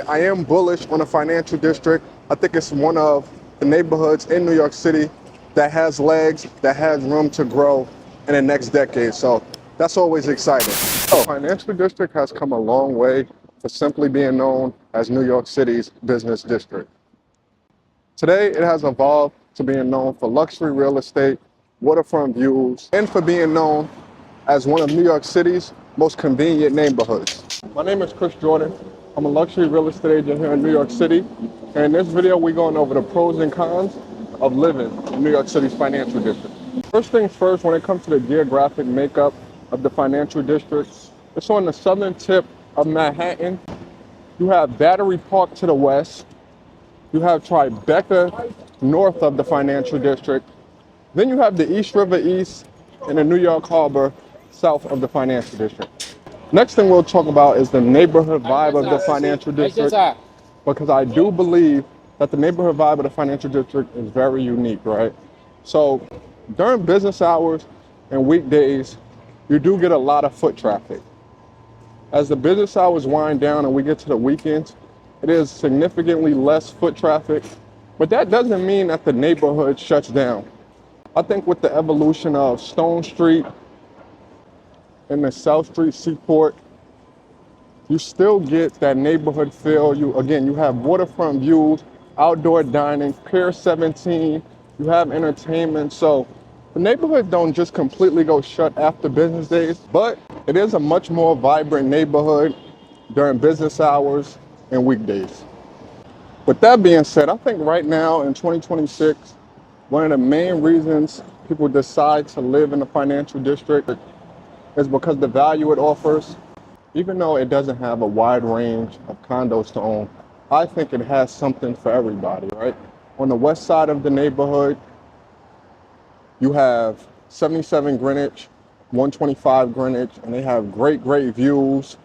I am bullish on the financial district. I think it's one of the neighborhoods in New York City that has legs, that has room to grow in the next decade. So that's always exciting. So financial district has come a long way for simply being known as New York City's business district. Today, it has evolved to being known for luxury real estate, waterfront views, and for being known as one of New York City's most convenient neighborhoods. My name is Chris Jordan. I'm a luxury real estate agent here in New York City. And in this video, we're going over the pros and cons of living in New York City's financial district. First things first, when it comes to the geographic makeup of the financial district, it's on the southern tip of Manhattan. You have Battery Park to the west. You have Tribeca north of the financial district. Then you have the East River East and the New York Harbor south of the financial district. Next thing we'll talk about is the neighborhood vibe of the financial district, because I do believe that the neighborhood vibe of the financial district is very unique, right? So during business hours and weekdays, you do get a lot of foot traffic. As the business hours wind down and we get to the weekends, it is significantly less foot traffic, but that doesn't mean that the neighborhood shuts down. I think with the evolution of Stone Street and the South Street Seaport, you still get that neighborhood feel. You have waterfront views, outdoor dining, Pier 17, you have entertainment. So the neighborhood don't just completely go shut after business days, but it is a much more vibrant neighborhood during business hours and weekdays. With that being said, I think right now in 2026, one of the main reasons people decide to live in the financial district is because the value it offers. Even though it doesn't have a wide range of condos to own, I think it has something for everybody, right? On the west side of the neighborhood, you have 77 Greenwich, 125 Greenwich, and they have great views,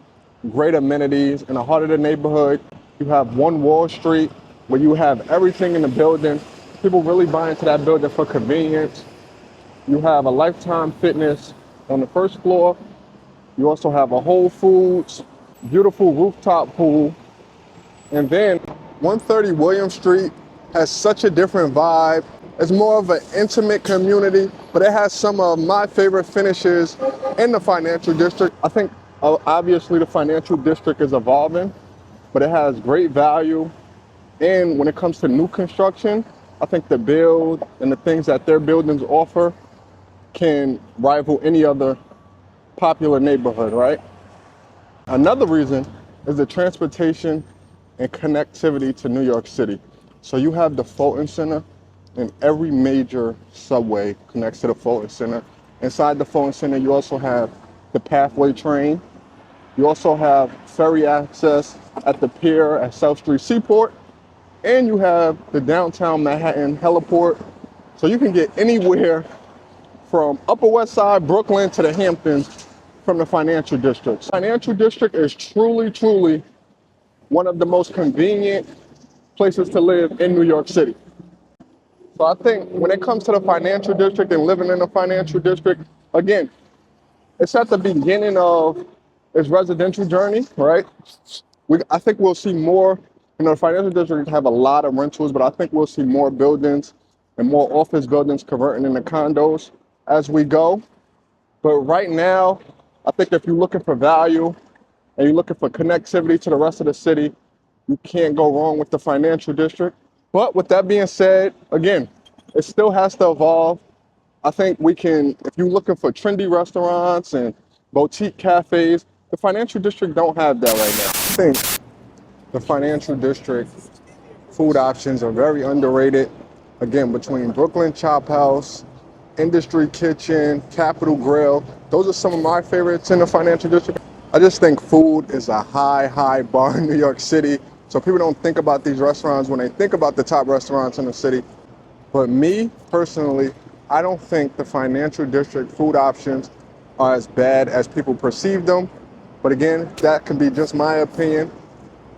great amenities. In the heart of the neighborhood, you have One Wall Street, where you have everything in the building. People really buy into that building for convenience. You have a Lifetime Fitness on the first floor. You also have a Whole Foods, beautiful rooftop pool. And then 130 William Street has such a different vibe. It's more of an intimate community, but it has some of my favorite finishes in the financial district. I think obviously the financial district is evolving, but it has great value. And when it comes to new construction, I think the build and the things that their buildings offer can rival any other popular neighborhood, right? Another reason is the transportation and connectivity to New York City. So you have the Fulton Center, and every major subway connects to the Fulton Center. Inside the Fulton Center, you also have the Pathway train. You also have ferry access at the pier at South Street Seaport, and you have the downtown Manhattan heliport. So you can get anywhere from Upper West Side, Brooklyn to the Hamptons from the financial district. Financial district is truly one of the most convenient places to live in New York City. So I think when it comes to the financial district and living in the financial district, again, it's at the beginning of its residential journey, right? I think we'll see more. The financial district have a lot of rentals, but I think we'll see more buildings and more office buildings converting into condos as we go. But right now, I think if you're looking for value and you're looking for connectivity to the rest of the city, you can't go wrong with the financial district. But with that being said, again, it still has to evolve. I think if you're looking for trendy restaurants and boutique cafes, the financial district don't have that right now. I think the financial district food options are very underrated. Again, between Brooklyn Chop House, Industry Kitchen, Capitol Grill, those are some of my favorites in the financial district. I just think food is a high bar in New York City. So people don't think about these restaurants when they think about the top restaurants in the city. But me, personally, I don't think the financial district food options are as bad as people perceive them. But again, that can be just my opinion.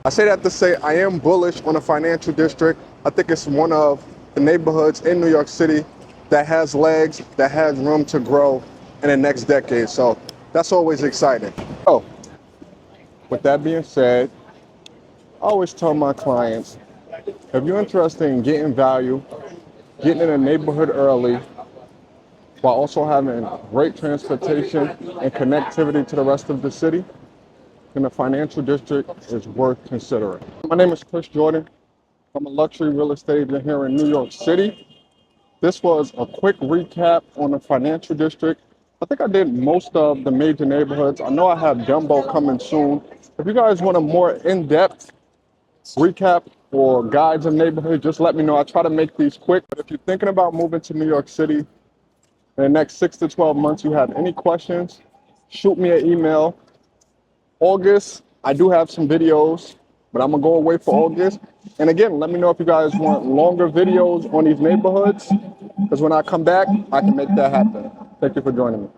I say that to say I am bullish on the financial district. I think it's one of the neighborhoods in New York City that has legs, that has room to grow in the next decade. So that's always exciting. So with that being said, I always tell my clients, if you're interested in getting value, getting in a neighborhood early, while also having great transportation and connectivity to the rest of the city, then the financial district is worth considering. My name is Chris Jordan. I'm a luxury real estate agent here in New York City. This was a quick recap on the financial district. I think I did most of the major neighborhoods. I know I have Dumbo coming soon. If you guys want a more in-depth recap or guides of neighborhoods, just let me know. I try to make these quick. But if you're thinking about moving to New York City in the next 6 to 12 months, you have any questions, shoot me an email. August, I do have some videos, but I'm gonna go away for August. And again, let me know if you guys want longer videos on these neighborhoods, because when I come back, I can make that happen. Thank you for joining me.